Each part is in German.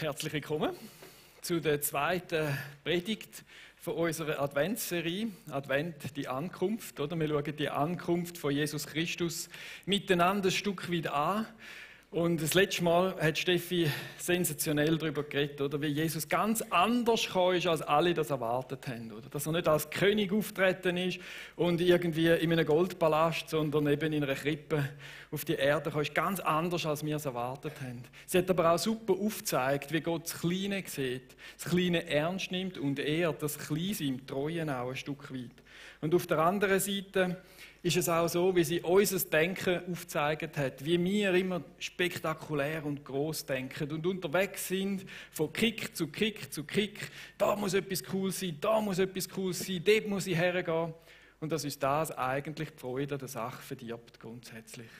Herzlich willkommen zu der zweiten Predigt von unserer Adventsserie, Advent, die Ankunft. Oder? Wir schauen die Ankunft von Jesus Christus miteinander ein Stück weit an. Und das letzte Mal hat Steffi sensationell darüber geredet, oder? Wie Jesus ganz anders gekommen ist, als alle das erwartet haben. Oder? Dass er nicht als König auftreten ist und irgendwie in einem Goldpalast, sondern eben in einer Krippe auf die Erde kam, ist ganz anders, als wir es erwartet haben. Sie hat aber auch super aufgezeigt, wie Gott das Kleine sieht, das Kleine ernst nimmt und ehrt, das Kleinsein im Treuen auch ein Stück weit. Und auf der anderen Seite ist es auch so, wie sie unser Denken aufgezeigt hat, wie wir immer spektakulär und gross denken und unterwegs sind, von Kick zu Kick zu Kick. Da muss etwas cool sein, da muss etwas cool sein, dort muss ich hergehen. Und dass uns das eigentlich die Freude der Sache verdirbt, grundsätzlich.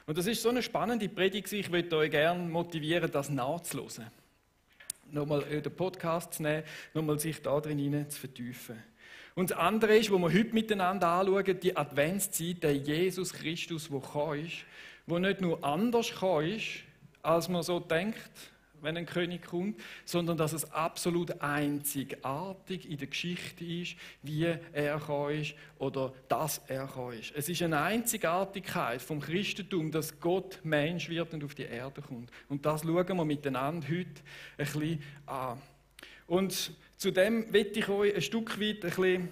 Und das ist so eine spannende Predigt, ich würde euch gerne motivieren, das nachzuhören. Nochmal den Podcast zu nehmen, nochmal sich da drin zu vertiefen. Und das andere ist, was wir heute miteinander anschauen, die Adventszeit, der Jesus Christus, der gekommen ist, der nicht nur anders gekommen ist, als man so denkt, wenn ein König kommt, sondern dass es absolut einzigartig in der Geschichte ist, wie er gekommen ist oder dass er gekommen ist. Es ist eine Einzigartigkeit vom Christentum, dass Gott Mensch wird und auf die Erde kommt. Und das schauen wir miteinander heute ein bisschen an. Und zudem möchte ich euch ein Stück weit ein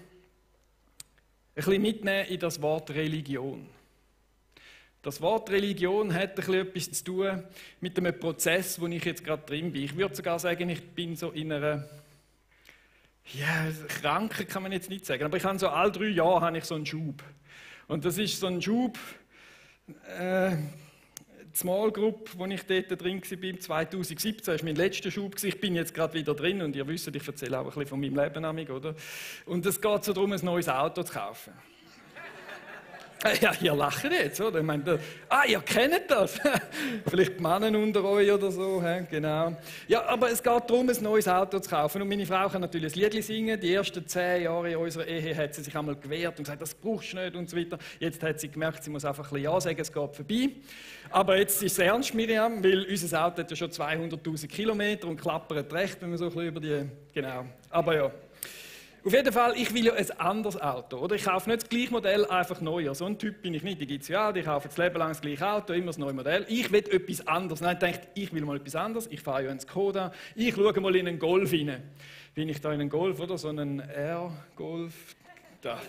bisschen mitnehmen in das Wort Religion. Das Wort Religion hat ein bisschen etwas zu tun mit einem Prozess, wo ich jetzt gerade drin bin. Ich würde sogar sagen, ich bin so in einer, Krankheit kann man jetzt nicht sagen, aber ich habe so alle 3 Jahre habe ich so einen Schub. Und das ist so ein Schub, die Small Group, wo ich dort drin war, 2017, war mein letzter Schub. Ich bin jetzt gerade wieder drin und ihr wisst, ich erzähle auch ein bisschen von meinem Leben. Oder? Und es geht so darum, ein neues Auto zu kaufen. Ja, ihr lacht jetzt, oder? Ich meine, ihr kennt das. Vielleicht die Männer unter euch oder so, genau. Ja, aber es geht darum, ein neues Auto zu kaufen. Und meine Frau kann natürlich ein Liedli singen. Die ersten 10 Jahre unserer Ehe hat sie sich einmal gewehrt und gesagt, das brauchst du nicht und so weiter. Jetzt hat sie gemerkt, sie muss einfach ein bisschen Ja sagen, es geht vorbei. Aber jetzt ist es ernst, Miriam, weil unser Auto hat ja schon 200'000 Kilometer und klappert recht, wenn man so ein bisschen über die... Genau, aber ja. Auf jeden Fall, ich will ja ein anderes Auto. Oder? Ich kaufe nicht das gleiche Modell einfach neu. So ein Typ bin ich nicht. Die gibt es ja, die kaufen das Leben lang das gleiche Auto, immer das neue Modell. Ich will etwas anderes. Nein, ich dachte, ich will mal etwas anderes. Ich fahre ja einen Skoda. Ich schaue mal in einen Golf rein. Bin ich da in einen Golf, oder? So einen R-Golf. Da. Hat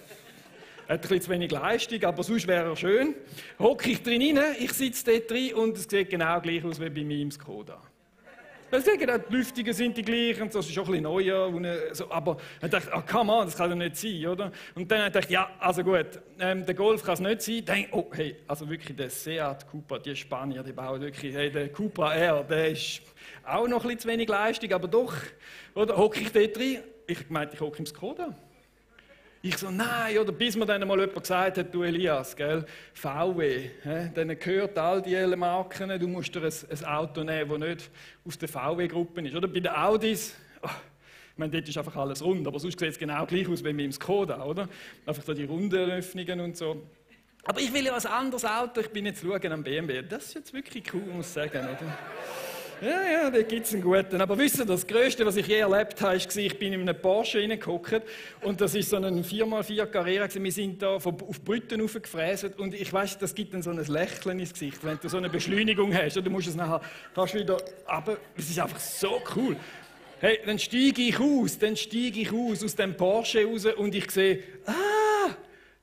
ein bisschen zu wenig Leistung, aber sonst wäre er schön. Hocke ich drin rein, ich sitze dort drin und es sieht genau gleich aus wie bei meinem Skoda. Die Lüftungen sind die gleichen, das ist schon ein bisschen neuer. Aber ich dachte, come on, das kann doch nicht sein, oder? Und dann dachte ich, ja, also gut, der Golf kann es nicht sein. Dann, oh, hey, also wirklich, der Seat Cupra, die Spanier, die bauen wirklich, hey, der Cupra R, der ist auch noch ein bisschen zu wenig Leistung, aber doch, oder? Hocke ich dort rein? Ich meinte, ich hocke im Skoda. Ich so, nein, oder bis mir dann mal jemand gesagt hat, du Elias, gell, VW, dann gehört all diese Marken, du musst dir ein Auto nehmen, das nicht aus der VW-Gruppe ist. Oder bei den Audis, ich meine, dort ist einfach alles rund, aber sonst sieht es genau gleich aus wie mit dem Skoda, oder? Einfach so die runden Öffnungen und so. Aber ich will ja ein anderes Auto, ich bin jetzt schauen am BMW. Das ist jetzt wirklich cool, muss ich sagen, oder? Ja, da gibt es einen guten. Aber wisst ihr, das Größte, was ich je erlebt habe, war, ich bin in einem Porsche reingehockt und das ist so ein 4x4 Carrera. Wir sind da auf Brütten raufgefräst und ich weiss, das gibt dann so ein Lächeln ins Gesicht, wenn du so eine Beschleunigung hast. Du musst es nachher fast wieder runter. Es ist einfach so cool. Hey, dann steige ich aus dem Porsche raus und ich sehe,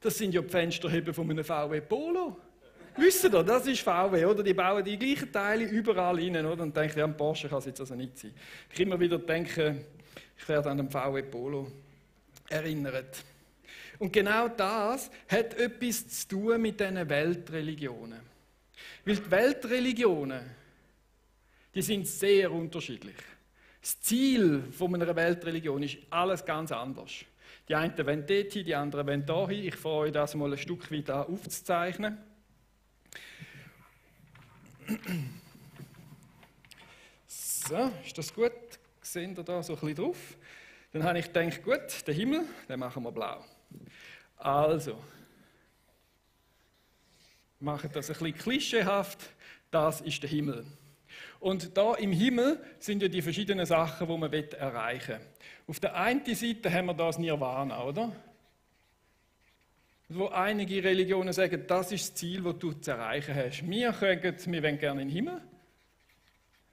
das sind ja die Fensterhebel von einem VW Polo. Wisst ihr, das ist VW, oder? Die bauen die gleichen Teile überall rein, oder? Und denke, ja, ein Porsche kann es jetzt also nicht sein. Ich immer wieder denke, ich werde an den VW Polo erinnert. Und genau das hat etwas zu tun mit diesen Weltreligionen. Weil die Weltreligionen, die sind sehr unterschiedlich. Das Ziel von einer Weltreligion ist alles ganz anders. Die einen wollen dort hin, die anderen wollen da hin. Ich freue mich, das mal ein Stück weit aufzuzeichnen. So, ist das gut? Seht ihr da so ein bisschen drauf? Dann habe ich gedacht, gut, den Himmel, den machen wir blau. Also, machen das ein bisschen klischeehaft, das ist der Himmel. Und da im Himmel sind ja die verschiedenen Sachen, die man erreichen will. Auf der einen Seite haben wir das Nirvana, oder? Wo einige Religionen sagen, das ist das Ziel, das du zu erreichen hast. Wir wollen gerne in den Himmel.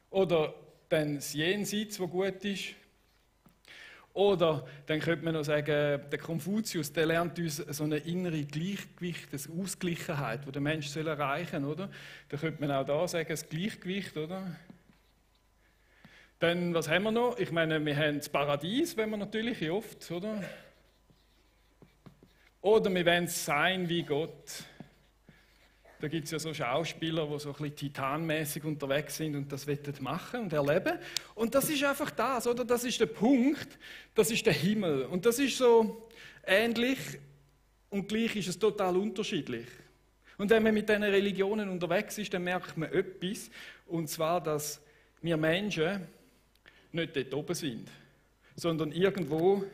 Oder dann das Jenseits, das gut ist. Oder dann könnte man noch sagen, der Konfuzius, der lernt uns so eine innere Gleichgewicht, eine Ausgleichheit, die der Mensch erreichen soll, oder? Da könnte man auch da sagen, das Gleichgewicht, oder? Dann, was haben wir noch? Ich meine, wir haben das Paradies, wenn wir natürlich oft, oder? Oder wir wollen sein wie Gott. Da gibt es ja so Schauspieler, die so ein bisschen titanmäßig unterwegs sind und das machen und erleben. Und das ist einfach das, oder? Das ist der Punkt, das ist der Himmel. Und das ist so ähnlich und gleich ist es total unterschiedlich. Und wenn man mit diesen Religionen unterwegs ist, dann merkt man etwas, und zwar, dass wir Menschen nicht dort oben sind, sondern irgendwo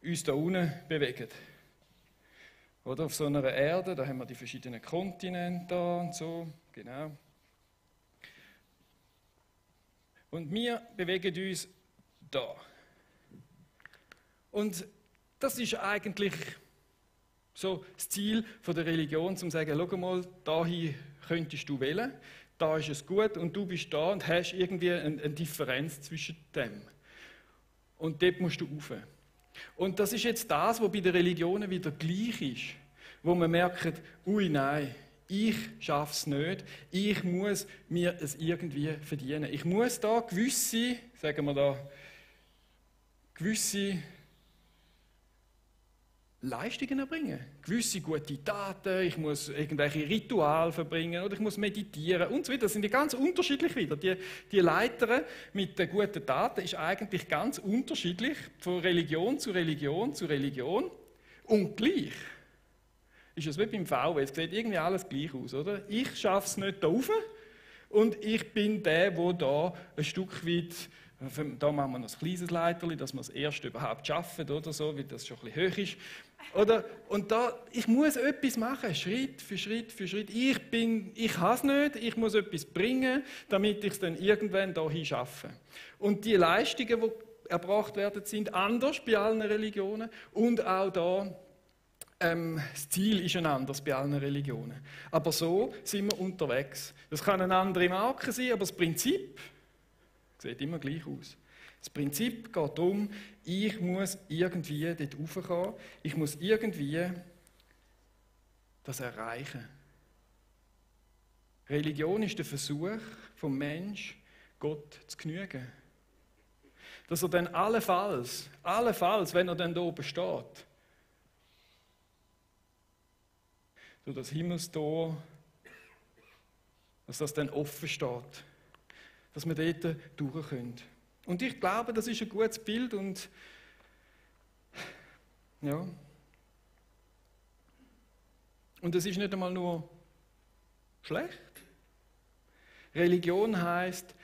uns da unten bewegen. Oder auf so einer Erde, da haben wir die verschiedenen Kontinente da und so, genau. Und wir bewegen uns da. Und das ist eigentlich so das Ziel der Religion, um zu sagen, schau mal, dahin könntest du wählen, da ist es gut und du bist da und hast irgendwie eine Differenz zwischen dem. Und dort musst du rauf. Und das ist jetzt das, was bei den Religionen wieder gleich ist, wo man merkt, ui nein, ich schaffe es nicht, ich muss mir es irgendwie verdienen. Ich muss da gewisse, sagen wir da, gewisse Leistungen erbringen, gewisse gute Taten, ich muss irgendwelche Rituale verbringen oder ich muss meditieren und so weiter. Das sind ja ganz unterschiedlich wieder. Die Leiter mit den guten Taten ist eigentlich ganz unterschiedlich von Religion zu Religion zu Religion und gleich. Ist es wie beim VW, es sieht irgendwie alles gleich aus, oder? Ich schaffe es nicht da rauf und ich bin der da ein Stück weit. Da machen wir noch ein kleines Leiterli, dass wir das erste überhaupt schaffen, oder so, weil das schon ein bisschen hoch ist. Oder? Und da, ich muss etwas machen, Schritt für Schritt für Schritt. Ich habe es nicht, ich muss etwas bringen, damit ich es dann irgendwann dahin schaffe. Und die Leistungen, die erbracht werden, sind anders bei allen Religionen und auch da. Das Ziel ist ein anderes bei allen Religionen. Aber so sind wir unterwegs. Das kann eine andere Marke sein, aber das Prinzip sieht immer gleich aus. Das Prinzip geht darum, ich muss irgendwie dort raufkommen, ich muss irgendwie das erreichen. Religion ist der Versuch vom Menschen, Gott zu genügen. Dass er dann allenfalls, wenn er dann da oben steht, durch das Himmelstor, dass das dann offen steht, dass wir dort durch können. Und ich glaube, das ist ein gutes Bild und ja. Und es ist nicht einmal nur schlecht. Religion heisst,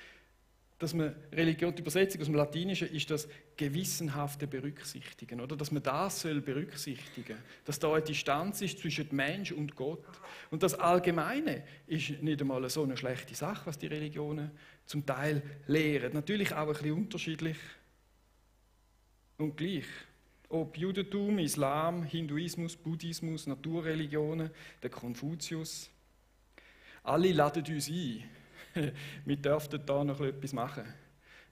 dass man, Religion, die Übersetzung aus dem Latinischen ist das gewissenhafte Berücksichtigen, oder? Dass man das soll berücksichtigen, dass da eine Distanz ist zwischen Mensch und Gott. Und das Allgemeine ist nicht einmal so eine schlechte Sache, was die Religionen zum Teil lehren. Natürlich auch ein bisschen unterschiedlich und gleich. Ob Judentum, Islam, Hinduismus, Buddhismus, Naturreligionen, der Konfuzius, alle laden uns ein. Wir dürften da noch etwas machen.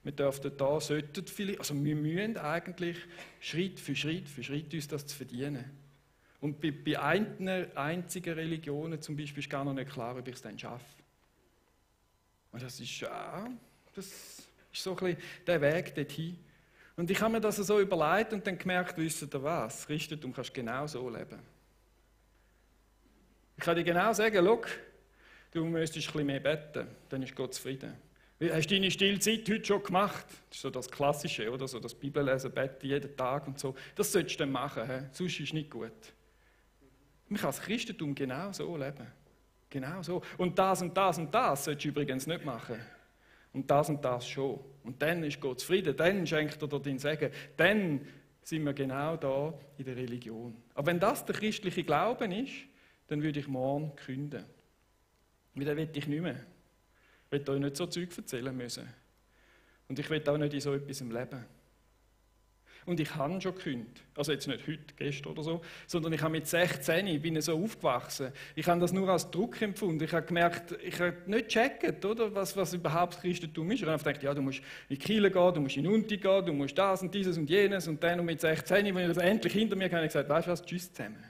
Wir dürften da, sollten vielleicht, also wir müssen eigentlich Schritt für Schritt uns das zu verdienen. Und bei einzigen Religionen zum Beispiel ist gar noch nicht klar, ob ich es dann schaffe. Und das ist so ein bisschen der Weg dorthin. Und ich habe mir das so überlegt und dann gemerkt, wisst ihr was, Christentum kannst du genau so leben. Ich kann dir genau sagen, schau, du müsstest ein bisschen mehr beten, dann ist Gott zufrieden. Hast du deine Stillzeit heute schon gemacht? Das ist so das Klassische, oder? So das Bibellesen, Beten jeden Tag und so. Das solltest du dann machen, sonst ist es nicht gut. Man kann das Christentum genau so leben. Genau so. Und das und das und das solltest du übrigens nicht machen. Und das schon. Und dann ist Gott zufrieden, dann schenkt er dir den Segen. Dann sind wir genau da in der Religion. Aber wenn das der christliche Glauben ist, dann würde ich morgen künden. Weil dann will ich nicht mehr. Ich will euch nicht so Zeug erzählen müssen. Und ich will auch nicht in so etwas im Leben. Und ich habe schon gekündigt. Also jetzt nicht heute, gestern oder so, sondern ich habe mit 16, ich bin so aufgewachsen. Ich habe das nur als Druck empfunden. Ich habe gemerkt, ich habe nicht gecheckt, oder, was überhaupt Christentum ist. Ich habe gedacht, ja, du musst in die Kirche gehen, du musst in die Unti gehen, du musst das und dieses und jenes. Und dann mit 16, als ich das endlich hinter mir hatte, habe ich gesagt, weißt du was, tschüss zusammen.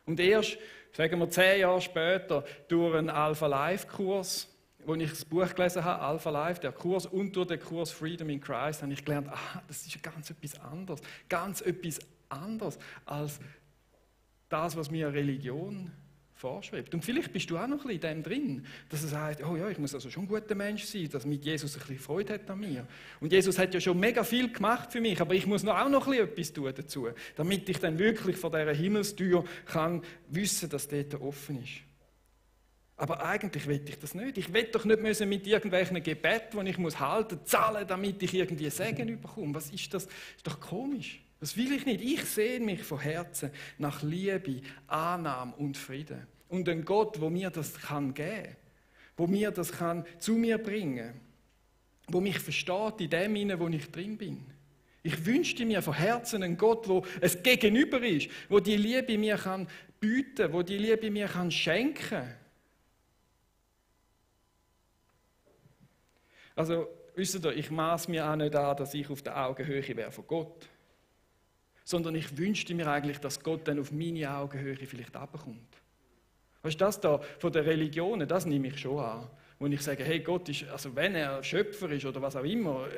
Und erst, sagen wir 10 Jahre später, durch einen Alpha-Life-Kurs, wo ich das Buch gelesen habe, Alpha Life, der Kurs, und durch den Kurs Freedom in Christ, habe ich gelernt, das ist ganz etwas anderes als das, was mir Religion vorschwebt. Und vielleicht bist du auch noch ein bisschen in dem drin, dass er sagt, oh ja, ich muss also schon ein guter Mensch sein, dass mit Jesus ein bisschen Freude hat an mir. Und Jesus hat ja schon mega viel gemacht für mich, aber ich muss auch noch ein bisschen etwas tun dazu, damit ich dann wirklich vor dieser Himmelstür kann wissen, dass dort offen ist. Aber eigentlich will ich das nicht. Ich will doch nicht müssen mit irgendwelchen Gebeten, die ich halten muss, zahlen, damit ich irgendwie Segen bekomme. Was ist das? Das ist doch komisch. Das will ich nicht. Ich sehne mich von Herzen nach Liebe, Annahme und Frieden. Und ein Gott, wo mir das kann geben, wo mir das kann zu mir bringen, wo mich versteht in dem hinein, wo ich drin bin. Ich wünschte mir von Herzen einen Gott, wo es Gegenüber ist, wo die Liebe mir kann bieten, wo die Liebe mir kann schenken. Also, wisst ihr, ich maß mir auch nicht an, dass ich auf der Augenhöhe wäre von Gott. Sondern ich wünschte mir eigentlich, dass Gott dann auf meine Augenhöhe vielleicht runterkommt. Weißt du, das da von den Religionen, das nehme ich schon an. Wo ich sage, hey, Gott ist, also wenn er Schöpfer ist oder was auch immer,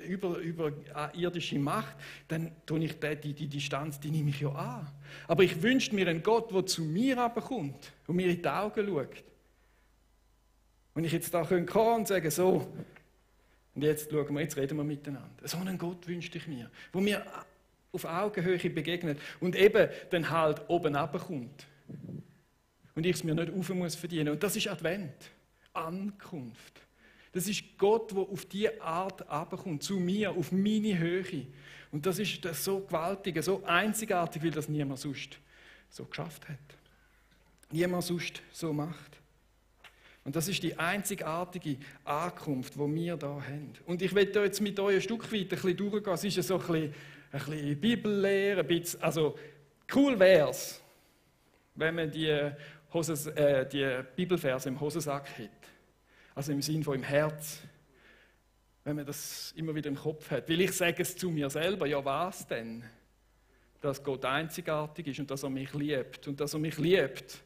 über irdische Macht, dann tue ich die Distanz, die nehme ich ja an. Aber ich wünschte mir einen Gott, der zu mir runterkommt und mir in die Augen schaut. Wenn ich jetzt da kommen und sagen, so, und jetzt reden wir miteinander. So einen Gott wünschte ich mir, wo mir auf Augenhöhe begegnet und eben dann halt oben runterkommt. Und ich es mir nicht rauf muss verdienen. Und das ist Advent, Ankunft. Das ist Gott, der auf diese Art runterkommt, zu mir, auf meine Höhe. Und das ist so gewaltig, so einzigartig, weil das niemand sonst so geschafft hat. Niemand sonst so macht. Und das ist die einzigartige Ankunft, die wir hier haben. Und ich werde jetzt mit euch ein Stück weit ein bisschen durchgehen. Es ist ja so ein bisschen Bibellehre, also cool wäre es, wenn man die Bibelverse im Hosensack hat. Also im Sinn von im Herz. Wenn man das immer wieder im Kopf hat. Weil ich sage es zu mir selber, ja was denn? Dass Gott einzigartig ist und dass er mich liebt. Und dass er mich liebt,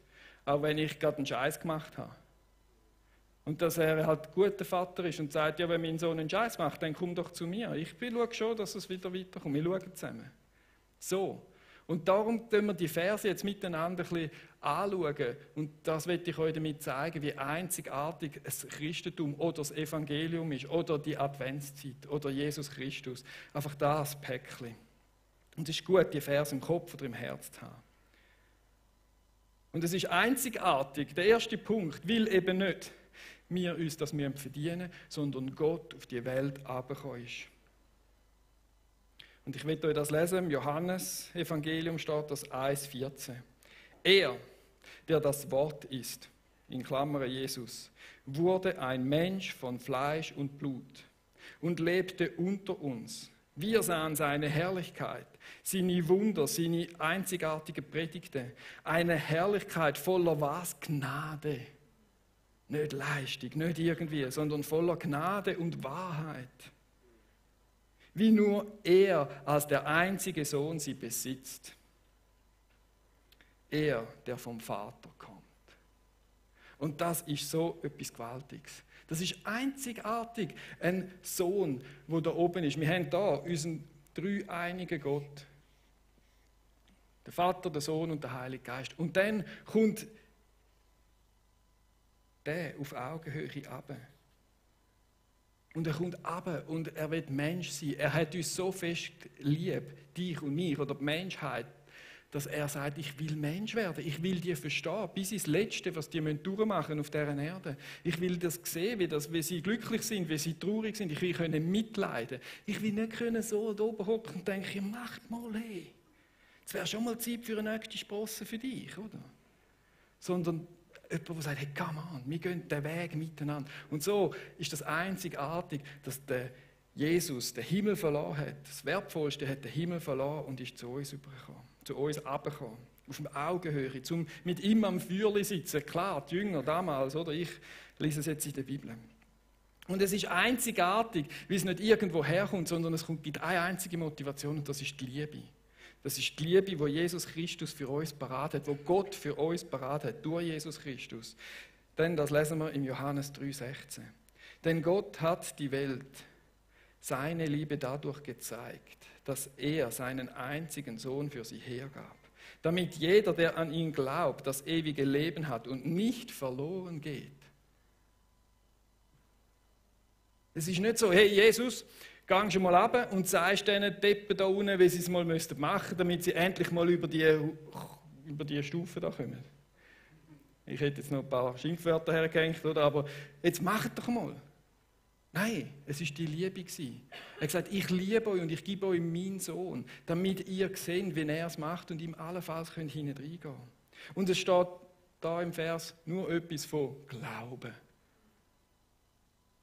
auch wenn ich gerade einen Scheiß gemacht habe. Und dass er halt ein guter Vater ist und sagt, ja, wenn mein Sohn einen Scheiß macht, dann komm doch zu mir. Ich schaue schon, dass es wieder weiterkommt. Wir schauen zusammen. So. Und darum können wir die Verse jetzt miteinander ein bisschen anschauen. Und das möchte ich euch damit zeigen, wie einzigartig das Christentum oder das Evangelium ist, oder die Adventszeit, oder Jesus Christus. Einfach das Päckchen. Und es ist gut, die Verse im Kopf oder im Herz zu haben. Und es ist einzigartig, der erste Punkt, will eben nicht wir uns das verdienen, sondern Gott auf die Welt herabgekommen ist. Und ich will euch das lesen, im Johannes-Evangelium steht das 1,14. Er, der das Wort ist, in Klammern Jesus, wurde ein Mensch von Fleisch und Blut und lebte unter uns. Wir sahen seine Herrlichkeit, seine Wunder, seine einzigartige Predigten, eine Herrlichkeit voller was? Gnade. Nicht Leistung, nicht irgendwie, sondern voller Gnade und Wahrheit. Wie nur er als der einzige Sohn sie besitzt. Er, der vom Vater kommt. Und das ist so etwas Gewaltiges. Das ist einzigartig, ein Sohn, der da oben ist. Wir haben da unseren dreieinigen Gott. Der Vater, der Sohn und der Heilige Geist. Und dann kommt der auf Augenhöhe runter. Und er kommt runter und er will Mensch sein. Er hat uns so fest lieb, dich und mich oder die Menschheit, dass er sagt, ich will Mensch werden, ich will die verstehen, bis ins Letzte, was die durchmachen auf dieser Erde. Ich will das sehen, wie sie glücklich sind, wie sie traurig sind. Ich will können mitleiden. Ich will nicht können so da oben hocken und denken, macht mal, hey. Es wäre schon mal Zeit für eine nächste Sprosse für dich, oder? Sondern Jemand, der sagt, hey, come on, wir gehen den Weg miteinander. Und so ist das einzigartig, dass der Jesus den Himmel verloren hat. Das Wertvollste hat den Himmel verloren und ist zu uns übergekommen, zu uns herabgekommen. Auf dem Augenhöhe, zum mit ihm am Feuerli sitzen. Klar, die Jünger damals, oder? Ich lese es jetzt in der Bibel. Und es ist einzigartig, weil es nicht irgendwo herkommt, sondern es gibt eine einzige Motivation und das ist die Liebe. Das ist die Liebe, die Jesus Christus für uns parat hat, die Gott für uns parat hat, durch Jesus Christus. Denn das lesen wir im Johannes 3,16. Denn Gott hat die Welt seine Liebe dadurch gezeigt, dass er seinen einzigen Sohn für sie hergab, damit jeder, der an ihn glaubt, das ewige Leben hat und nicht verloren geht. Es ist nicht so, hey Jesus, geh schon mal runter und sagst diesen Deppen da unten, wie sie es mal machen müssten, damit sie endlich mal über die Stufe da kommen. Ich hätte jetzt noch ein paar Schimpfwörter hergehängt, oder? Aber jetzt macht doch mal. Nein, es war die Liebe. Er hat gesagt, ich liebe euch und ich gebe euch meinen Sohn, damit ihr seht, wie er es macht und ihm allenfalls hineingehen könnt. Und es steht da im Vers nur etwas von Glauben.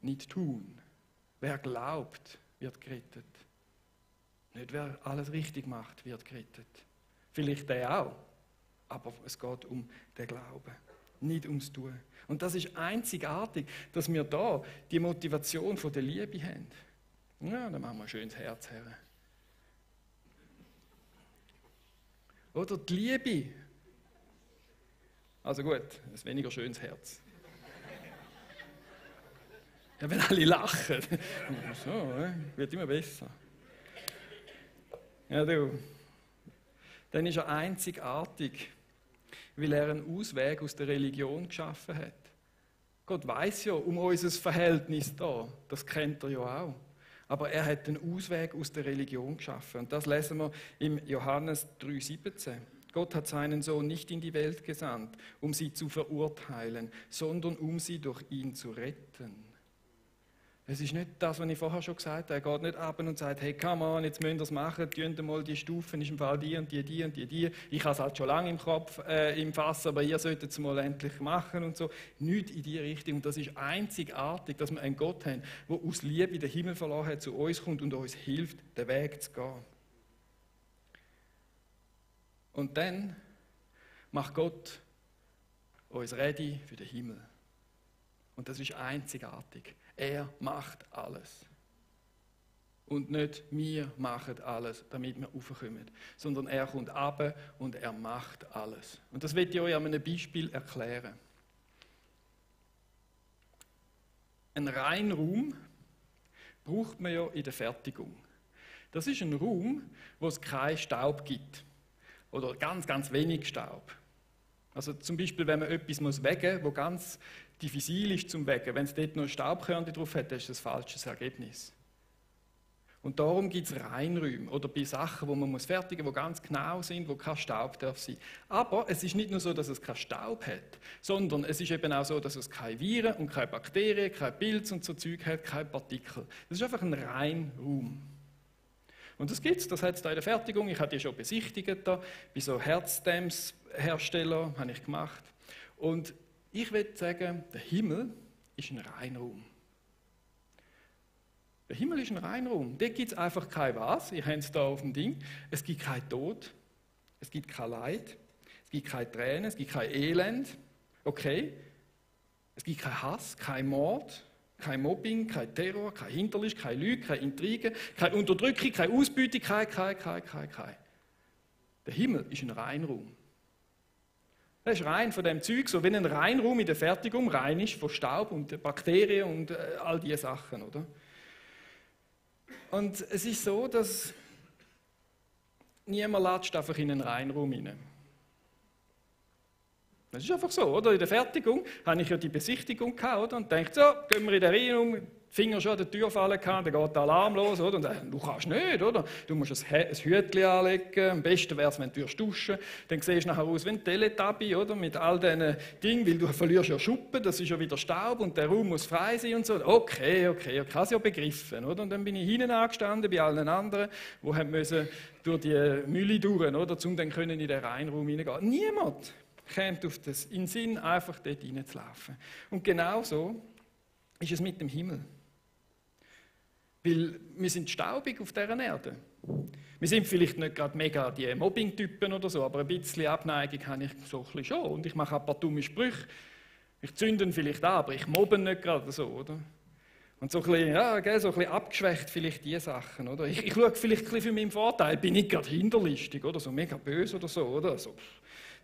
Nicht tun. Wer glaubt, wird gerettet. Nicht wer alles richtig macht, wird gerettet. Vielleicht der auch, aber es geht um den Glauben, nicht ums Tun. Und das ist einzigartig, dass wir da die Motivation von der Liebe haben. Ja, dann machen wir ein schönes Herz her. Oder die Liebe. Also gut, ein weniger schönes Herz. Ja, wenn alle lachen. So, wird immer besser. Ja, du. Dann ist er einzigartig, weil er einen Ausweg aus der Religion geschaffen hat. Gott weiß ja um unser Verhältnis da. Das kennt er ja auch. Aber er hat einen Ausweg aus der Religion geschaffen. Und das lesen wir im Johannes 3,17. Gott hat seinen Sohn nicht in die Welt gesandt, um sie zu verurteilen, sondern um sie durch ihn zu retten. Es ist nicht das, was ich vorher schon gesagt habe. Er geht nicht ab und sagt, hey, come on, jetzt müsst ihr es machen, tun mal die Stufen, ist im Fall die und die, die und die, die. Ich habe es halt schon lange im Kopf, im Fass, aber ihr solltet es mal endlich machen und so. Nicht in die Richtung. Und das ist einzigartig, dass wir einen Gott haben, der aus Liebe den Himmel verloren hat, zu uns kommt und uns hilft, den Weg zu gehen. Und dann macht Gott uns ready für den Himmel. Und das ist einzigartig. Er macht alles. Und nicht wir machen alles, damit wir raufkommen. Sondern er kommt runter und er macht alles. Und das will ich euch an einem Beispiel erklären. Ein Reinraum braucht man ja in der Fertigung. Das ist ein Raum, wo es keinen Staub gibt. Oder ganz, ganz wenig Staub. Also zum Beispiel, wenn man etwas wegen muss, wo ganz diffizil ist zum Wegen. Wenn es dort noch Staubkörnchen drauf hat, dann ist das ein falsches Ergebnis. Und darum gibt es Reinräume oder bei Sachen, die man fertigen muss, die ganz genau sind, wo kein Staub darf sein. Aber es ist nicht nur so, dass es keinen Staub hat, sondern es ist eben auch so, dass es keine Viren und keine Bakterien, kein Pilz und so Zeug hat, keine Partikel. Das ist einfach ein Reinraum. Und das gibt es, das hat es da in der Fertigung. Ich habe die schon besichtigt, da, bei so Herzdämmsherstellern habe ich gemacht. Und ich würde sagen, der Himmel ist ein Reinraum. Der Himmel ist ein Reinraum. Dort gibt es einfach kein Was. Ihr habt es da auf dem Ding. Es gibt kein Tod. Es gibt kein Leid. Es gibt keine Tränen. Es gibt kein Elend. Okay. Es gibt kein Hass, kein Mord, kein Mobbing, kein Terror, kein Hinterlist, keine Lüge, keine Intrigen, keine Unterdrückung, keine Ausbeutung, kein. Der Himmel ist ein Reinraum. Er ist rein von dem Zeug, so wie ein Reinraum in der Fertigung rein ist von Staub und Bakterien und all diese Sachen, oder? Und es ist so, dass niemand latscht einfach in einen Reinraum hinein. Das ist einfach so, oder? In der Fertigung hatte ich ja die Besichtigung gehabt, oder? Und dachte, so, gehen wir in den Reinraum, die Finger schon an der Tür fallen kann, dann geht der Alarm los, oder? Und du kannst nicht, oder? Du musst ein Hütchen anlegen, am besten wäre es, wenn du duschen. Dann siehst du nachher aus wie ein Teletubby, oder? Mit all diesen Dingen, weil du verlierst ja Schuppen, das ist ja wieder Staub und der Raum muss frei sein und so. Okay, ich habe es ja begriffen, oder? Und dann bin ich hinten angestanden bei allen anderen, die müssen durch die Mühle durch, oder? Um dann in den Reinraum hineingehen. Niemand kommt auf das in den Sinn, einfach dort reinzulaufen. Und genau so ist es mit dem Himmel. Weil wir sind staubig auf dieser Erde. Wir sind vielleicht nicht gerade mega die Mobbing-Typen oder so, aber ein bisschen Abneigung habe ich so ein bisschen schon. Und ich mache ein paar dumme Sprüche. Ich zünde ihn vielleicht an, aber ich mobbe nicht gerade so, oder? Und so ein bisschen, ja, gell, so ein bisschen abgeschwächt vielleicht diese Sachen, oder? Ich schaue vielleicht ein bisschen für meinen Vorteil, bin nicht gerade hinterlistig, oder? So mega böse oder so, oder? So,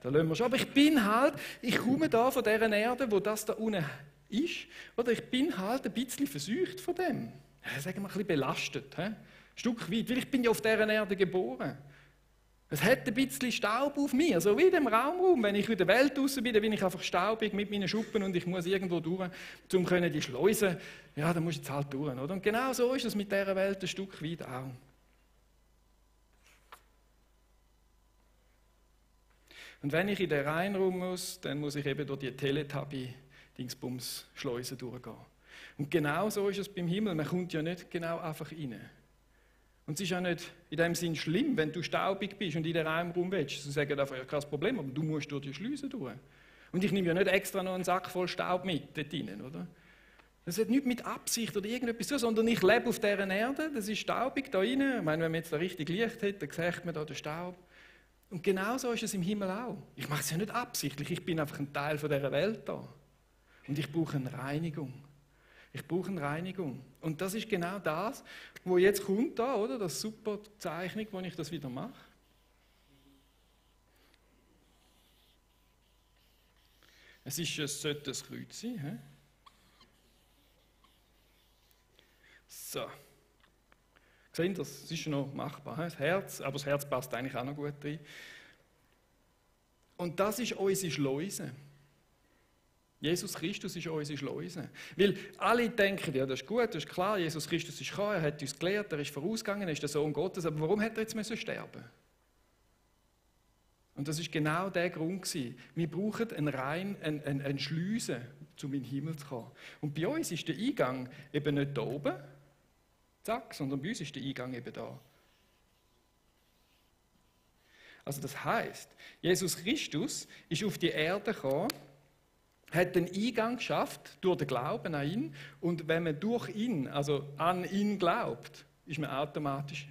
da lassen wir schon. Aber ich bin halt, ich komme da von dieser Erde, wo das da unten ist, oder? Ich bin halt ein bisschen verseucht von dem. Ja, sagen wir ein bisschen belastet, he? Ein Stück weit, weil ich bin ja auf dieser Erde geboren. Es hat ein bisschen Staub auf mir, so wie in dem Raumraum. Wenn ich in der Welt draußen bin, dann bin ich einfach staubig mit meinen Schuppen und ich muss irgendwo durch, um die Schleusen, ja, da muss ich jetzt halt durch, oder? Und genau so ist es mit dieser Welt ein Stück weit auch. Und wenn ich in den Reinraum muss, dann muss ich eben durch die Teletubby-Dingsbums-Schleusen durchgehen. Und genau so ist es beim Himmel, man kommt ja nicht genau einfach rein. Und es ist ja nicht in dem Sinn schlimm, wenn du staubig bist und in den Raum rum willst. Sie sagen einfach, ja, kein Problem, aber du musst durch die Schleusen durch. Und ich nehme ja nicht extra noch einen Sack voll Staub mit dort rein, oder? Das hat nichts mit Absicht oder irgendetwas zu tun, sondern ich lebe auf dieser Erde, das ist staubig da rein. Ich meine, wenn man jetzt da richtig Licht hat, dann sieht man da den Staub. Und genau so ist es im Himmel auch. Ich mache es ja nicht absichtlich, ich bin einfach ein Teil von dieser Welt da. Und ich brauche eine Reinigung. Ich brauche eine Reinigung. Und das ist genau das, wo jetzt kommt da, oder? Das super Zeichnung, wo ich das wieder mache. Es sollte ein Kreuz sein. He? So. Sehen Sie das? Es ist noch machbar. He? Das Herz, aber das Herz passt eigentlich auch noch gut rein. Und das ist unsere Schleuse. Jesus Christus ist unsere Schleuse. Weil alle denken, ja, das ist gut, das ist klar, Jesus Christus ist gekommen, er hat uns gelehrt, er ist vorausgegangen, er ist der Sohn Gottes, aber warum hat er jetzt sterben? Und das ist genau der Grund gewesen. Wir brauchen eine Schleuse, um in den Himmel zu kommen. Und bei uns ist der Eingang eben nicht da oben, zack, sondern bei uns ist der Eingang eben da. Also das heisst, Jesus Christus ist auf die Erde gekommen, hat den Eingang geschafft durch den Glauben an ihn. Und wenn man durch ihn, also an ihn glaubt, ist man automatisch.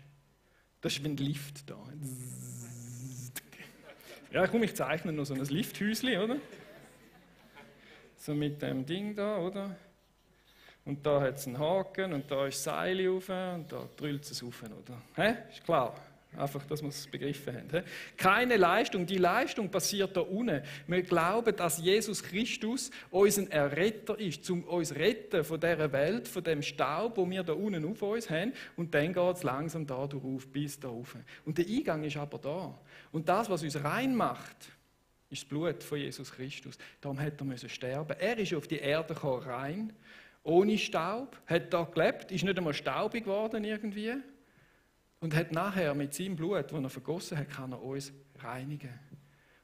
Das ist wie ein Lift da. Ja, komm, ich zeichne noch so ein Lifthäuschen, oder? So mit dem Ding da, oder? Und da hat es einen Haken und da ist das Seil rauf und da drüllt es rauf, oder? Hä? Ist klar. Einfach, dass wir es begriffen haben. Keine Leistung, die Leistung passiert da unten. Wir glauben, dass Jesus Christus unser Erretter ist, um uns zu retten von dieser Welt, von dem Staub, wo wir da unten auf uns haben. Und dann geht es langsam da drauf, bis da rauf. Und der Eingang ist aber da. Und das, was uns rein macht, ist das Blut von Jesus Christus. Darum hat er sterben. Er ist auf die Erde gekommen, rein, ohne Staub, hat da gelebt, ist nicht einmal staubig geworden irgendwie. Und hat nachher mit seinem Blut, das er vergossen hat, kann er uns reinigen.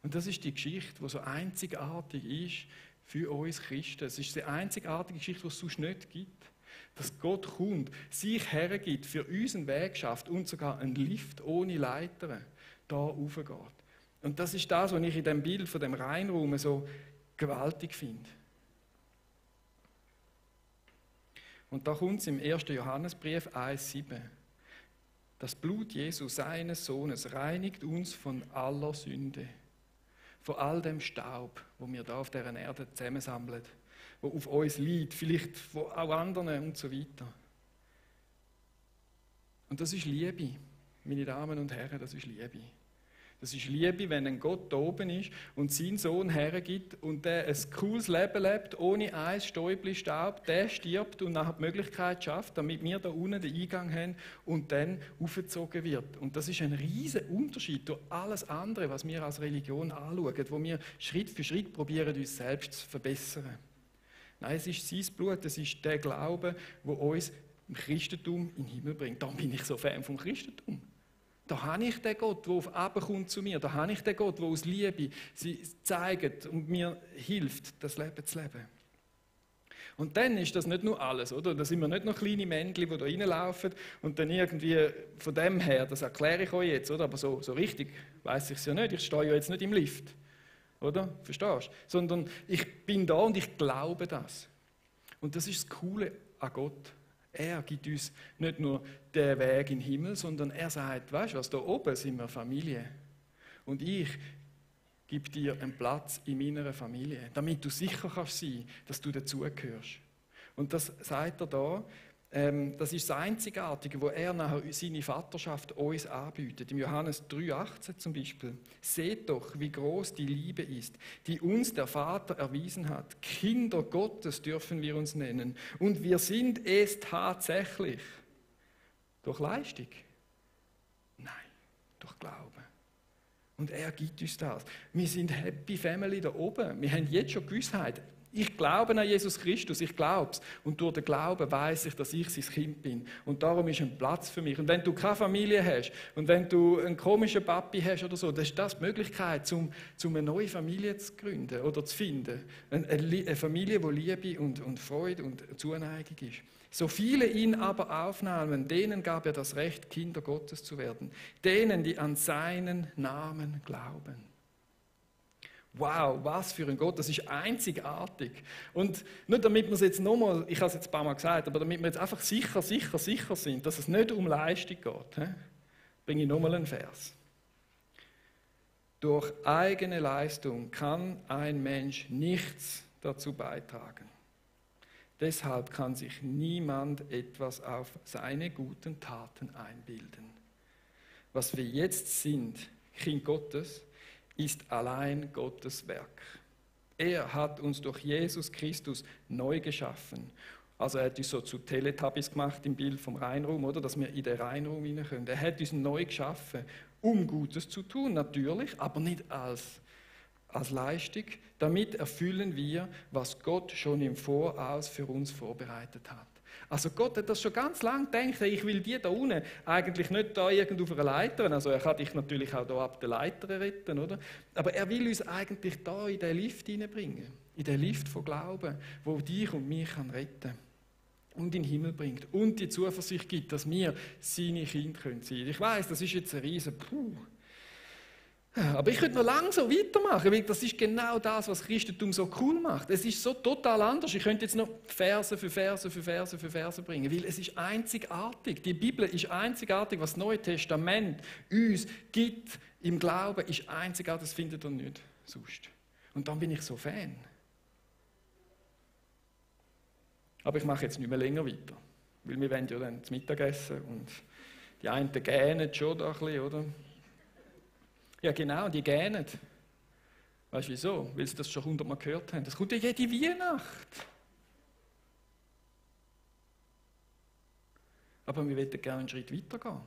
Und das ist die Geschichte, die so einzigartig ist für uns Christen. Es ist die einzigartige Geschichte, die es sonst nicht gibt. Dass Gott kommt, sich hergibt, für uns einen Weg schafft und sogar einen Lift ohne Leitern da raufgeht. Und das ist das, was ich in dem Bild von dem Reinraum so gewaltig finde. Und da kommt es im 1. Johannesbrief 1,7. Das Blut Jesu, seines Sohnes, reinigt uns von aller Sünde, von all dem Staub, wo wir da auf dieser Erde zusammensammeln, wo auf uns liegt, vielleicht von auch anderen und so weiter. Und das ist Liebe, meine Damen und Herren, das ist Liebe. Das ist Liebe, wenn ein Gott da oben ist und seinen Sohn hergibt und der ein cooles Leben lebt, ohne ein Stäubchen Staub, der stirbt und nachher die Möglichkeit schafft, damit wir da unten den Eingang haben und dann aufgezogen wird. Und das ist ein riesiger Unterschied durch alles andere, was wir als Religion anschauen, wo wir Schritt für Schritt probieren, uns selbst zu verbessern. Nein, es ist sein Blut, es ist der Glaube, der uns im Christentum in den Himmel bringt. Darum bin ich so Fan vom Christentum. Da habe ich den Gott, der herabkommt zu mir. Da habe ich den Gott, der aus Liebe sie zeigt und mir hilft, das Leben zu leben. Und dann ist das nicht nur alles, oder? Da sind wir nicht noch kleine Männchen, die da reinlaufen und dann irgendwie von dem her, das erkläre ich euch jetzt, oder? Aber so richtig weiss ich es ja nicht. Ich stehe ja jetzt nicht im Lift. oder? Verstehst du? Sondern ich bin da und ich glaube das. Und das ist das Coole an Gott. Er gibt uns nicht nur den Weg in den Himmel, sondern er sagt, weißt du was, da oben sind wir Familie. Und ich gebe dir einen Platz in meiner Familie, damit du sicher kannst sein, dass du dazugehörst. Und das sagt er da, das ist das Einzigartige, wo er nachher seine Vaterschaft uns anbietet. Im Johannes 3,18 zum Beispiel. Seht doch, wie groß die Liebe ist, die uns der Vater erwiesen hat. Kinder Gottes dürfen wir uns nennen. Und wir sind es tatsächlich. Durch Leistung? Nein, durch Glauben. Und er gibt uns das. Wir sind Happy Family da oben. Wir haben jetzt schon Gewissheit. Ich glaube an Jesus Christus, ich glaube es. Und durch den Glauben weiss ich, dass ich sein Kind bin. Und darum ist ein Platz für mich. Und wenn du keine Familie hast und wenn du einen komischen Papi hast oder so, dann ist das die Möglichkeit, eine neue Familie zu gründen oder zu finden. Eine Familie, die Liebe und Freude und Zuneigung ist. So viele ihn aber aufnahmen, denen gab er das Recht, Kinder Gottes zu werden. Denen, die an seinen Namen glauben. Wow, was für ein Gott, das ist einzigartig. Und nicht damit wir es jetzt nochmal, ich habe es jetzt ein paar Mal gesagt, aber damit wir jetzt einfach sicher sind, dass es nicht um Leistung geht, bringe ich nochmal einen Vers. Durch eigene Leistung kann ein Mensch nichts dazu beitragen. Deshalb kann sich niemand etwas auf seine guten Taten einbilden. Was wir jetzt sind, Kind Gottes, ist allein Gottes Werk. Er hat uns durch Jesus Christus neu geschaffen. Also er hat uns so zu Teletubbies gemacht im Bild vom Reinraum, oder? Dass wir in den Reinraum hinein können. Er hat uns neu geschaffen, um Gutes zu tun, natürlich, aber nicht als Leistung. Damit erfüllen wir, was Gott schon im Voraus für uns vorbereitet hat. Also Gott hat das schon ganz lange gedacht, ich will die da unten eigentlich nicht da irgendwo auf einer Leiter, also er kann dich natürlich auch da ab der Leiter retten, oder? Aber er will uns eigentlich da in den Lift hineinbringen, in den Lift von Glauben, wo dich und mich kann retten und in den Himmel bringt und die Zuversicht gibt, dass wir seine Kinder sein können. Ich weiss, das ist jetzt ein riesen Aber ich könnte noch lange so weitermachen, weil das ist genau das, was Christentum so cool macht. Es ist so total anders. Ich könnte jetzt noch Verse für Verse bringen, weil es ist einzigartig. Die Bibel ist einzigartig, was das Neue Testament uns gibt im Glauben, ist einzigartig, das findet ihr nicht sonst. Und dann bin ich so Fan. Aber ich mache jetzt nicht mehr länger weiter, weil wir wollen ja dann zu Mittag essen und die einen gähnen schon da ein bisschen, oder? Ja genau, die gähnen. Weißt du wieso? Weil sie das schon 100-mal gehört haben. Das kommt ja jede Weihnacht. Aber wir möchten gerne einen Schritt weiter gehen.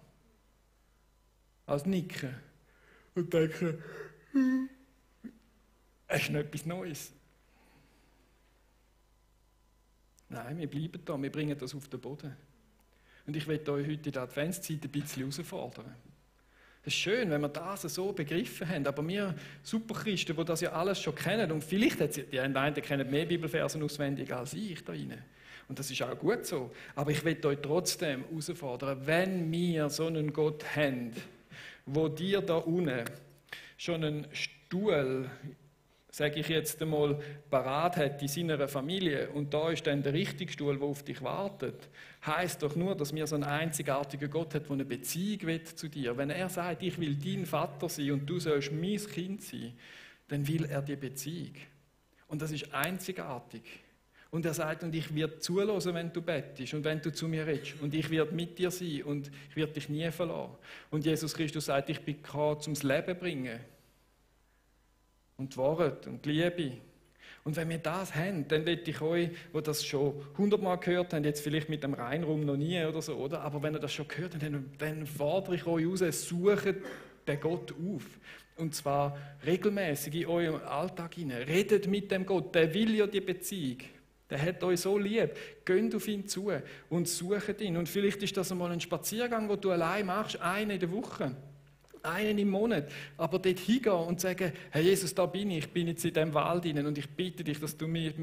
Als nicken und denken, es ist noch etwas Neues. Nein, wir bleiben da, wir bringen das auf den Boden. Und ich möchte euch heute in der Adventszeit ein bisschen herausfordern. Es ist schön, wenn wir das so begriffen haben, aber wir Superchristen, die das ja alles schon kennen, und vielleicht die einen kennen mehr Bibelversen auswendig als ich da rein. Und das ist auch gut so. Aber ich will euch trotzdem herausfordern, wenn wir so einen Gott haben, wo dir da unten schon einen Stuhl, sage ich jetzt einmal, parat hat in seiner Familie und da ist dann der richtige Stuhl, der auf dich wartet, heisst doch nur, dass wir so einen einzigartigen Gott haben, der eine Beziehung will zu dir. Wenn er sagt, ich will dein Vater sein und du sollst mein Kind sein, dann will er die Beziehung. Und das ist einzigartig. Und er sagt, und ich werde zuhören, wenn du bettest und wenn du zu mir redest. Und ich werde mit dir sein und ich werde dich nie verlassen. Und Jesus Christus sagt, ich bin gekommen, um das Leben zu bringen. Und die Wahrheit und die Liebe. Und wenn wir das haben, dann will ich euch, die das schon 100-mal gehört haben, jetzt vielleicht mit dem Reinraum noch nie oder so, oder? Aber wenn ihr das schon gehört habt, dann fordere ich euch raus, sucht den Gott auf. Und zwar regelmäßig in eurem Alltag hinein. Redet mit dem Gott, der will ja die Beziehung. Der hat euch so lieb. Geht auf ihn zu und sucht ihn. Und vielleicht ist das einmal ein Spaziergang, den du allein machst, einen in der Woche. Einen im Monat, aber dort hingehen und sagen, Herr Jesus, da bin ich bin jetzt in diesem Wald hinein und ich bitte dich, dass du mir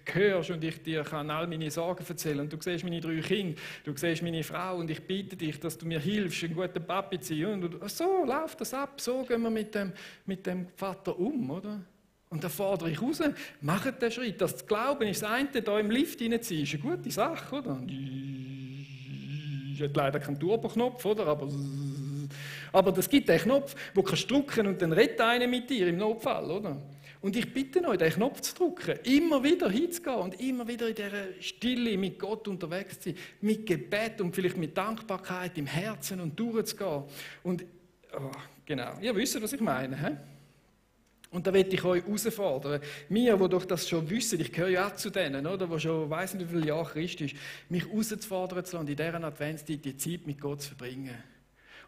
hörst und ich dir kann all meine Sorgen erzählen und du siehst meine 3 Kinder, du siehst meine Frau und ich bitte dich, dass du mir hilfst, ein guter Papi zu sein. Und so läuft das ab, so gehen wir mit dem Vater um, oder? Und da fordere ich raus, macht den Schritt. Das Glauben ist das eine, da im Lift reinziehen, ist eine gute Sache, oder? Ich habe leider keinen Turbo-Knopf, oder? Aber das gibt einen Knopf, den kannst du drücken und dann rettet einer mit dir im Notfall, oder? Und ich bitte euch, den Knopf zu drücken, immer wieder hinzugehen und immer wieder in dieser Stille mit Gott unterwegs zu sein, mit Gebet und vielleicht mit Dankbarkeit im Herzen und durchzugehen. Und, genau, ihr wisst, was ich meine, he? Und da möchte ich euch herausfordern. Wir, die doch das schon wissen, ich gehöre ja auch zu denen, oder, die schon, weiss nicht wie viele Jahre Christ ist, mich herauszufordern zu lassen, in dieser Adventszeit die Zeit mit Gott zu verbringen.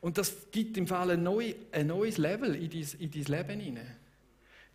Und das gibt im Fall ein neues Level in dein Leben hinein.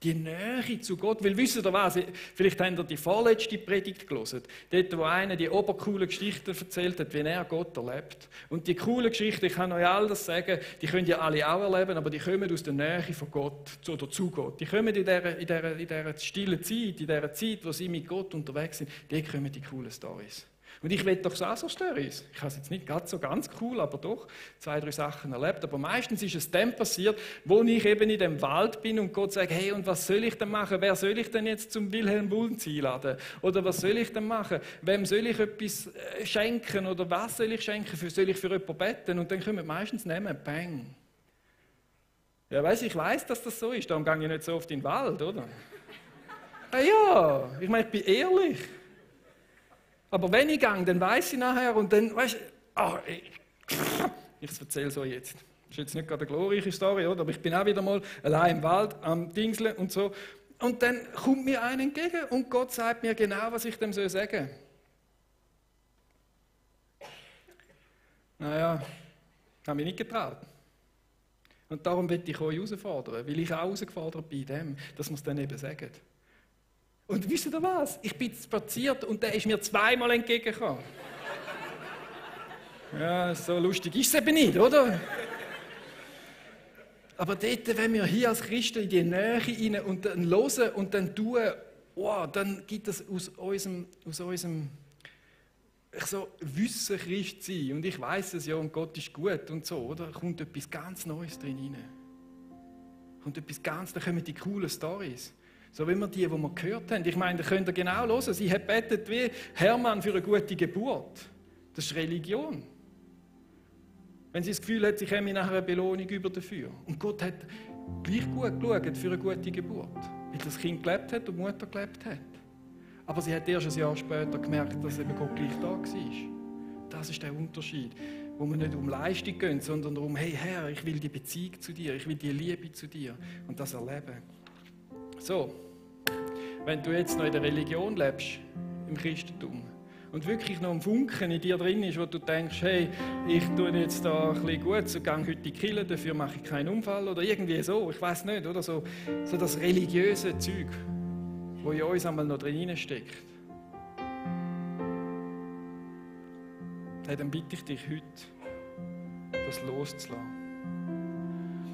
Die Nähe zu Gott. Weil wisst ihr was? Vielleicht habt ihr die vorletzte Predigt gelesen. Dort, wo einer die obercoole Geschichten erzählt hat, wie er Gott erlebt. Und die coole Geschichten, ich kann euch all das sagen, die könnt ihr alle auch erleben, aber die kommen aus der Nähe von Gott oder zu Gott. Die kommen in dieser stillen Zeit, in dieser Zeit, wo sie mit Gott unterwegs sind, die kommen die coolen Storys. Und ich will doch so Storys. Ich habe es jetzt nicht ganz so ganz cool, aber doch 2, 3 Sachen erlebt. Aber meistens ist es dann passiert, wo ich eben in dem Wald bin und Gott sagt, hey, und was soll ich denn machen? Wer soll ich denn jetzt zum Wilhelm Wunz einladen? Oder was soll ich denn machen? Wem soll ich etwas schenken? Oder was soll ich schenken? Soll ich für jemanden beten? Und dann kommen meistens nehmen, bang. Ja, ich weiss, dass das so ist. Darum gehe ich nicht so oft in den Wald, oder? Ja, ich meine, ich bin ehrlich. Aber wenn ich gehe, dann weiss ich nachher und dann, ich erzähle so jetzt. Das ist jetzt nicht gerade eine glorreiche Story, oder? Aber ich bin auch wieder mal allein im Wald am Dingseln und so. Und dann kommt mir einer entgegen und Gott sagt mir genau, was ich dem sagen soll. Naja, habe mich nicht getraut. Und darum will ich euch herausfordern, weil ich auch herausgefordert bin, dem, dass wir es dann eben sagen. Und wisst ihr was? Ich bin spaziert und der ist mir 2-mal entgegengekommen. Ja, so lustig ist es eben nicht, oder? Aber dort, wenn wir hier als Christen in die Nähe rein und dann hören und dann tun, dann gibt es aus unserem so Wissen Christ sein. Und ich weiss es ja, und Gott ist gut und so, oder? Kommt etwas ganz Neues drin rein. Da kommen die coolen Storys. So wie wir gehört haben. Ich meine, da könnt ihr genau hören. Sie hat betet wie Hermann für eine gute Geburt. Das ist Religion. Wenn sie das Gefühl hat, sie käme nachher eine Belohnung über dafür. Und Gott hat gleich gut geschaut für eine gute Geburt. Weil das Kind gelebt hat und die Mutter gelebt hat. Aber sie hat erst ein Jahr später gemerkt, dass eben Gott gleich da war. Das ist der Unterschied. Wo wir nicht um Leistung gehen, sondern darum, hey Herr, ich will die Beziehung zu dir, ich will die Liebe zu dir und das erleben. So, wenn du jetzt noch in der Religion lebst, im Christentum, und wirklich noch ein Funken in dir drin ist, wo du denkst, hey, ich tue jetzt da ein bisschen gut, so gehe heute in die Kirche, dafür mache ich keinen Unfall oder irgendwie so, ich weiß nicht, oder so das religiöse Zeug, wo in uns einmal noch drin steckt. Hey, dann bitte ich dich heute, das loszulassen.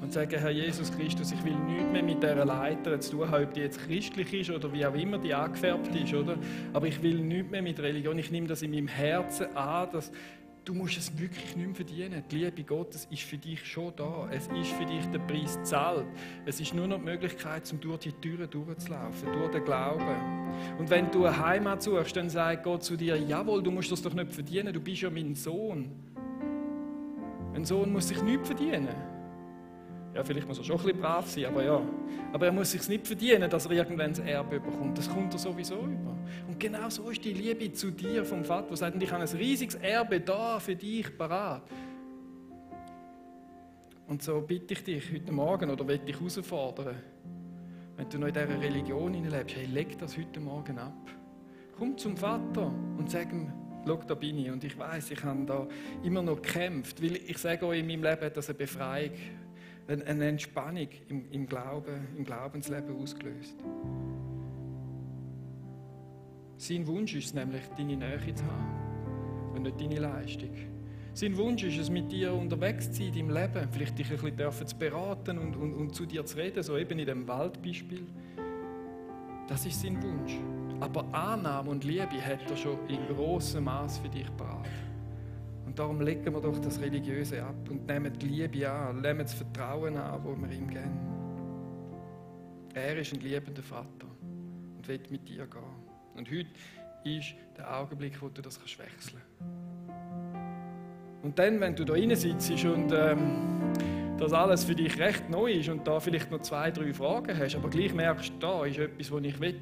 Und sagen, Herr Jesus Christus, ich will nichts mehr mit dieser Leiter zu tun haben, ob die jetzt christlich ist oder wie auch immer die angefärbt ist, oder? Aber ich will nichts mehr mit Religion. Ich nehme das in meinem Herzen an, dass du musst es wirklich nicht mehr verdienen. Die Liebe Gottes ist für dich schon da. Es ist für dich der Preis gezahlt. Es ist nur noch die Möglichkeit, um durch die Türen durchzulaufen, durch den Glauben. Und wenn du eine Heimat suchst, dann sagt Gott zu dir, jawohl, du musst das doch nicht verdienen, du bist ja mein Sohn. Ein Sohn muss sich nichts verdienen. Ja, vielleicht muss er schon ein bisschen brav sein, aber ja. Aber er muss sich nicht verdienen, dass er irgendwann das Erbe bekommt. Das kommt er sowieso über. Und genau so ist die Liebe zu dir vom Vater, der sagt, ich habe ein riesiges Erbe da für dich parat. Und so bitte ich dich heute Morgen oder will dich herausfordern, wenn du noch in dieser Religion lebst, hey, leg das heute Morgen ab. Komm zum Vater und sag ihm, schau, da bin ich. Und ich weiss, ich habe da immer noch gekämpft, weil ich sage euch, in meinem Leben hat das eine Befreiung, eine Entspannung im Glauben, im Glaubensleben ausgelöst. Sein Wunsch ist es nämlich, deine Nähe zu haben und nicht deine Leistung. Sein Wunsch ist es, mit dir unterwegs zu sein in deinem Leben, vielleicht dich ein bisschen zu beraten und zu dir zu reden, so eben in dem Waldbeispiel. Das ist sein Wunsch. Aber Annahme und Liebe hat er schon in grossem Maß für dich parat. Und darum legen wir doch das Religiöse ab und nehmen die Liebe an, nehmen das Vertrauen an, das wir ihm geben. Er ist ein liebender Vater und will mit dir gehen. Und heute ist der Augenblick, wo du das wechseln kannst. Und dann, wenn du da rein sitzt und das alles für dich recht neu ist und da vielleicht noch 2, 3 Fragen hast, aber gleich merkst, da ist etwas, was ich will,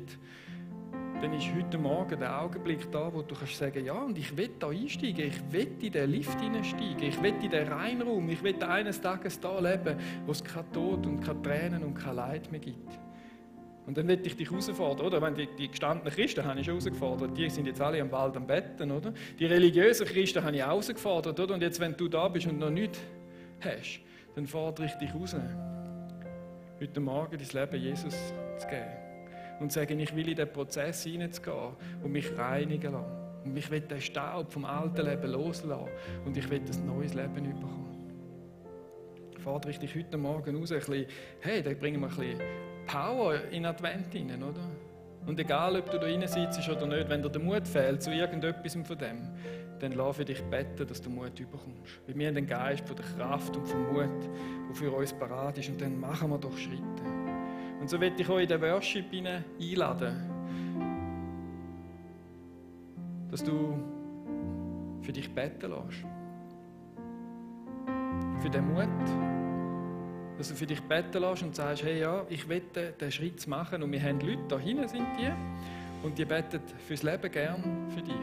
dann ist heute Morgen der Augenblick da, wo du kannst sagen, ja, und ich will da einsteigen, ich will in den Lift hineinsteigen, ich will in den Reinraum, ich will eines Tages da leben, wo es kein Tod und keine Tränen und kein Leid mehr gibt. Und dann will ich dich herausfordern, oder? Wenn die gestandenen Christen habe ich schon herausgefordert, die sind jetzt alle am Wald am Betten, oder? Die religiösen Christen habe ich auch herausgefordert, oder? Und jetzt, wenn du da bist und noch nichts hast, dann fordere ich dich raus, heute Morgen dein Leben Jesus zu geben. Und zu sagen, ich will in den Prozess hineinzugehen und mich reinigen lassen. Und ich will den Staub vom alten Leben loslassen. Und ich will ein neues Leben bekommen. Fordere ich dich heute Morgen raus, ein bisschen, hey, da bringen wir ein bisschen Power in den Advent hinein, oder? Und egal, ob du da rein sitzt oder nicht, wenn dir der Mut fehlt zu irgendetwas von dem, dann lass für dich beten, dass du Mut bekommst. Weil wir haben den Geist von der Kraft und vom Mut, der für uns parat ist. Und dann machen wir doch Schritte. Und so möchte ich euch in den Worship einladen, dass du für dich beten lässt. Für den Mut. Dass du für dich beten lässt und sagst, hey, ja, ich will den Schritt machen. Und wir haben Leute, da hinten sind die, und die beten fürs Leben gern für dich.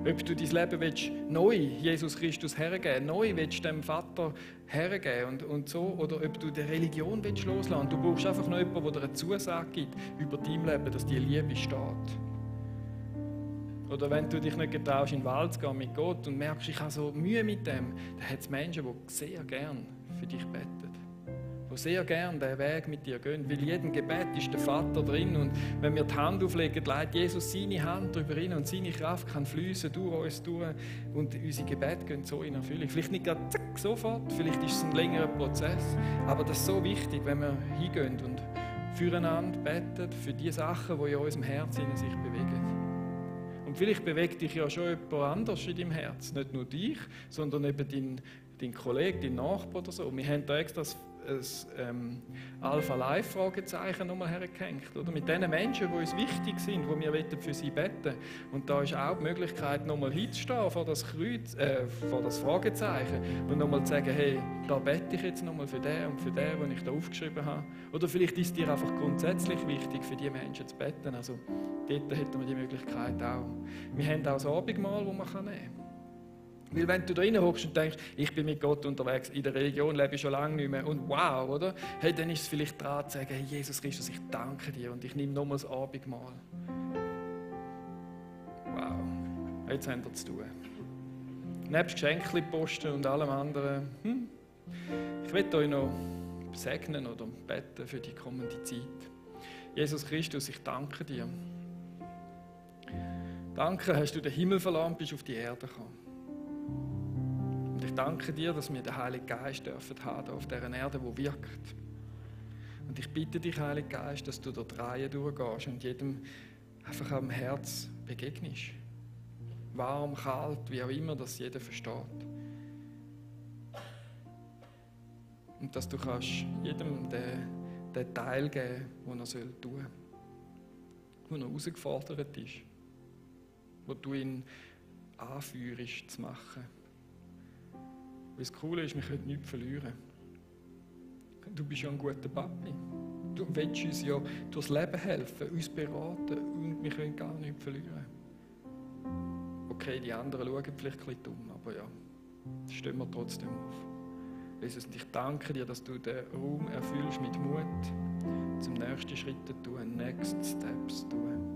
Ob du dein Leben willst, neu Jesus Christus hergeben, neu willst dem Vater hergeben und so, oder ob du die Religion willst loslassen. Du brauchst einfach noch jemanden, der dir eine Zusage gibt über dein Leben, dass die Liebe steht. Oder wenn du dich nicht getraust, in den Wald zu gehen mit Gott und merkst, ich habe so Mühe mit dem, dann hat es Menschen, die sehr gern für dich beten. Die sehr gern den Weg mit dir gehen. Weil in jedem Gebet ist der Vater drin. Und wenn wir die Hand auflegen, legt Jesus seine Hand darüber hin und seine Kraft kann fließen durch uns durch. Und unsere Gebete gehen so in Erfüllung. Vielleicht nicht gerade zack, sofort, vielleicht ist es ein längerer Prozess. Aber das ist so wichtig, wenn wir hingehen und füreinander beten, für die Sachen, die in unserem Herzen sich bewegen. Und vielleicht bewegt dich ja schon jemand anders in deinem Herz. Nicht nur dich, sondern eben dein Kollege, dein Nachbar oder so. Wir haben da extra ein Alpha-Life-Fragezeichen nochmal hergehängt. Oder? Mit den Menschen, die uns wichtig sind, die wir für sie beten. Und da ist auch die Möglichkeit, nochmal hinzustehen vor das Kreuz, vor das Fragezeichen und nochmal zu sagen, hey, da bete ich jetzt nochmal für den und für den, den ich da aufgeschrieben habe. Oder vielleicht ist es dir einfach grundsätzlich wichtig, für die Menschen zu beten. Also dort hätten wir die Möglichkeit auch. Wir haben auch das Abendmahl, das man nehmen kann. Weil wenn du da rein hockst und denkst, ich bin mit Gott unterwegs, in der Religion lebe ich schon lange nicht mehr und wow, oder? Hey, dann ist es vielleicht dran zu sagen, hey Jesus Christus, ich danke dir und ich nehme nochmal das Abendmahl. Wow, jetzt haben wir zu tun. Nebst Geschenke posten und allem anderen, ich möchte euch noch segnen oder beten für die kommende Zeit. Jesus Christus, ich danke dir. Danke, hast du den Himmel verlassen, bist auf die Erde gekommen. Und ich danke dir, dass wir den Heiligen Geist dürfen haben auf dieser Erde, die wirkt. Und ich bitte dich, Heiliger Geist, dass du dort die Reihe durchgehst und jedem einfach am Herz begegnest. Warm, kalt, wie auch immer, dass jeder versteht. Und dass du kannst jedem den Teil geben, den er tun soll, wo er herausgefordert ist, wo du ihn anführst zu machen. Weil das Coole ist, wir können nichts verlieren. Du bist ja ein guter Papi. Du willst uns ja durchs Leben helfen, uns beraten und wir können gar nichts verlieren. Okay, die anderen schauen vielleicht ein bisschen dumm, aber ja, stehen wir trotzdem auf. Jesus, und ich danke dir, dass du den Raum erfüllst mit Mut, zum nächsten Schritt zu tun, Next Steps zu tun.